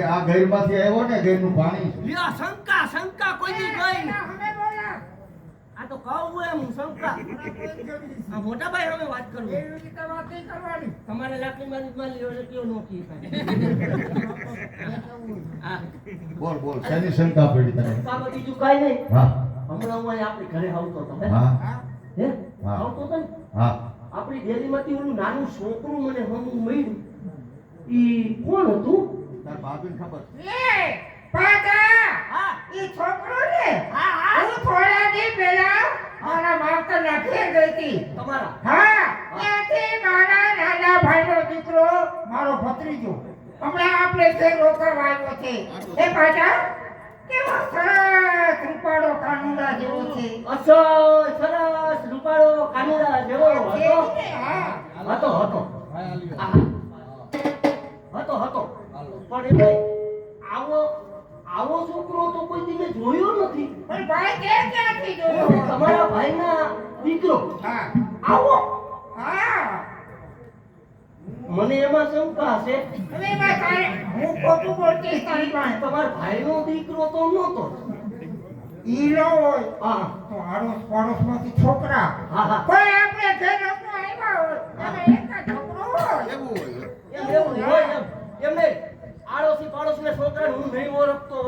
આ ગઈરમાંથી આવ્યો ને ગઈરનું પાણી લ્યા શંકા કોઈ દી ગઈ આ તો કહું એમ શંકા આ મોટા ભાઈ હવે વાત કરું એવી રીતે વાત નહીં કરવાની તમારે લાકડી માં લ્યો એટલે કયો નોકી હા બોલ શેની શંકા પડી તને કામ બીજું કાઈ નહીં હા હમણાં હું આપણે ઘરે આવતો હતો હા હે હા આવતો હતો હા આપણી ડેરીમાંથી ઓલું નાનું છોકરું મને હમું મળ્યું ઈ કોણ હતું તાર ભાભીને ખબર એ પાકા હા ઈ છોકરો ને હા હું થોડા દી પહેલા મારા માવતરના ઘેર ગઈ હતી તમારા હા ત્યાંથી મારા નાના ભાઈનો દીકરો મારો ભત્રીજો હમણાં આપણે ઘેર રોકાવા આવ્યો છે એ પાછા કેવો સરસ રૂપાળો કાનુડા જેવો છે સરસ રૂપાળો કાનુડા જેવો હતો હા હતો પણ એ આવો છોકરો તો કોઈ દી મેં જોયો નથી પણ ભાઈ તે ક્યાંથી જોયો તમારા ભાઈના દીકરો હા આવો હા મને એમાં શંકા છે હવે એમાં તારે હું ખોટું બોલતી તારી પાસે તમારા ભાઈનો દીકરો તો નહોતો ઈ નો હોય હા તો આડોશ પાડોશમાંથી છોકરા હા કોઈ આપણે ઘેર લોકો આવ્યા હોય અને એક જ છોકરો હોય એવું હોય એવું હોય એમ નહીં આડોશી પાડોશીના છોકરાને હું નહીં ઓળખતો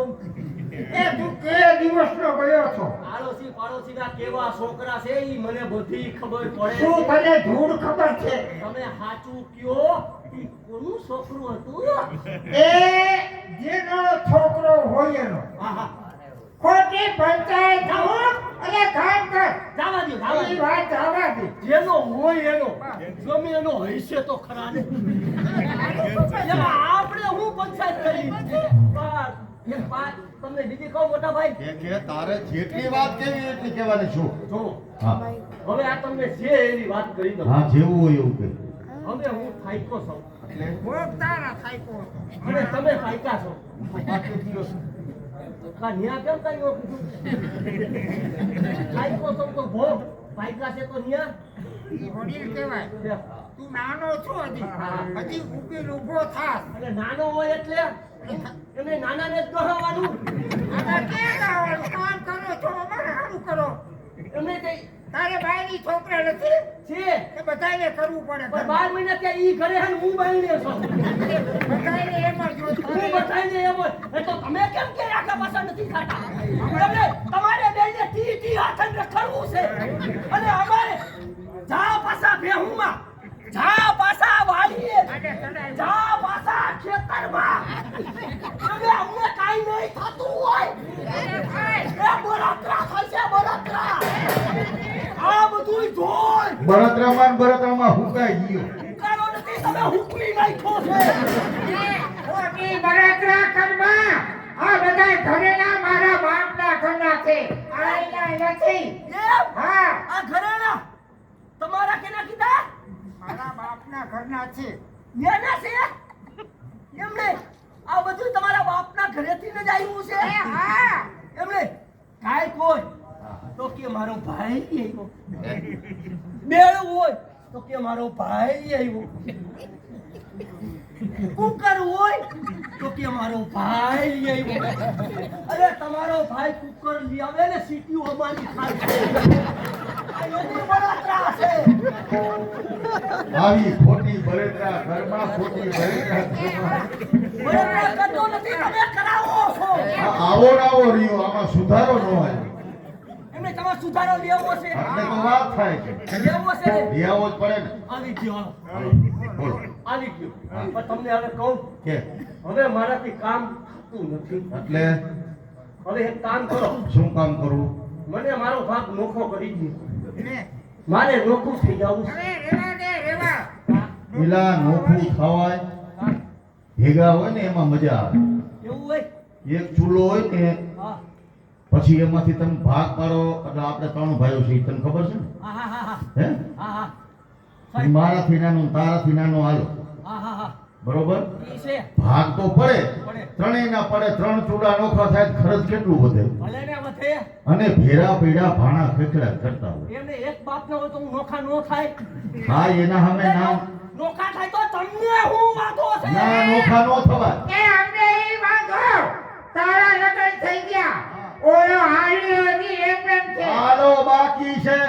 એ તું કે દિવસનો ગયો છો આડોશી પાડોશીના કેવા છોકરા છે ઈ મને બધી ખબર પડે શું છે તને ધૂળ ખબર છે તમે સાચું કયો ઈ કોનું છોકરું હતું એ જેનો છોકરો હોય એનો હા ખોટી પંચાયત હું અને કામ કર જવા દો એ વાત જવા દે જેનો હોય એનો ગમે એનો હશે તો ખરા ને એમાં આપણે હું પંચાયત કરી તમને બીજી કહું મોટા ભાઈ કે તારે જેટલી વાત કેવી એટલી કહેવાની છું જો હા હવે આ તમને જે એવી વાત કરી દઉં હા જેવું હોય એવું કે હવે હું ફાઈકો છું ભોગ તારા થાય કો અને તમે ફાઈકા છો બાકી કયો કા ન્યા કેમ કઈ નો કીધું ફાઈકો છો તો ભોગ ફાઈકા છે તો ન્યા ઈ વડીલ કહેવાય તું નાનો છો હજી ઉભી ઊભો થાસ અને નાનો હોય એટલે એને નાનાને જ ગણાવવાનું આના કે ગાવાનું કામ કરો છો અમારે સારું કરો એમને કઈ તારે બાયની છોકરા નથી છે એ બધાને કરવું પડે પણ 12 મહિના ત્યાં ઈ ઘરે હે ને હું બાઈને છું બધાને એમ જ હોય હું બધાઈને એમ હોય એ તો તમે કેમ કે આખા પાછા નથી ખાતા તમને તમારે બેને ટી હાથન રખડવું છે અને અમારે જા પાછા ભેહુમાં જા પાછા વાડીએ જા પાછા ખેતરમાં તમે અમને કાઈ નહીં થતું હોય એ બળતરા થશે બળતરા આ બધું જોઈ બળતરામાં હુકાઈ ગયો ઉકાળો નથી તમે હુકવી નાખ્યો છે ખોટી બળતરા કરવા આ બધા ઘરેના મારા બાપના ઘરના છે આઈના નથી એમ હા આ ઘરેણા તમારા કેના કીધા મારા બાપના ઘરના છે ન્યાના છે એમને આ બધું તમારા બાપના ઘરેથી જ આવ્યું છે હા એમને કાઈ કોઈ તો કે મારો ભાઈ આવ્યો બેડું હોય તો કે મારો ભાઈ આવ્યો કુકર હોય તો કે મારો ભાઈ આવ્યો અરે તમારો ભાઈ કુકર લઈ આવે ને સીટીઓ અમારી ખાય આ એની બળતરા છે આવી ખોટી બળતરા ઘરમાં ખોટી બળતરા ઘરમાં. બળતરા કરતો નથી તમે કરાવો છો આવો ને આવો રહ્યો આમાં સુધારો ન હોય એમને તમારે સુધારો લેવો છે એટલે તો વાત થાય છે લેવો છે ને લેવો જ પડે ને આવી ગયો હાલો, બોલો આવી ગયો પણ તમને હવે કહું કે હવે મારાથી કામ થતું નથી એટલે હવે એક કામ કરો શું કામ કરવું મને મારો ભાગ નોખો કરી દો ને મારે નોખું થઈ જવું છે. હવે રેવા દે રેવા પેલા નોખું ખાવાય ભેગા હોય ને એમાં મજા આવે એવું હોય એક ચૂલો હોય ને હા પછી એમાંથી તમે ભાગ પાડો એટલે આપણે 3 ભાઈઓ છે તને ખબર છે ને હા હા હા હે હા હા મારાથી નાનો તારાથી નાનો હાલો હા હા હા બરોબર ઈ છે ભાગ તો પડે પડે ત્રણેય ના પડે 3 ચૂડા નોખા થાય તો ખર્ચ કેટલું વધે ભલે ને વધે અને ભેરા પીડા ભાણા ખેકડા કરતા હોય એમને એક બાપ નો હોય તો હું નોખા નો થાય હા એના સામે નામ નોખા થાય તો તમને છે ના નોખા નો થવાય. કે અમને ઈ વાંધો તારા લગ્ન થઈ ગયા ઓલો હાલ્યો હજી એમ એમ છે હાલો બાકી છે.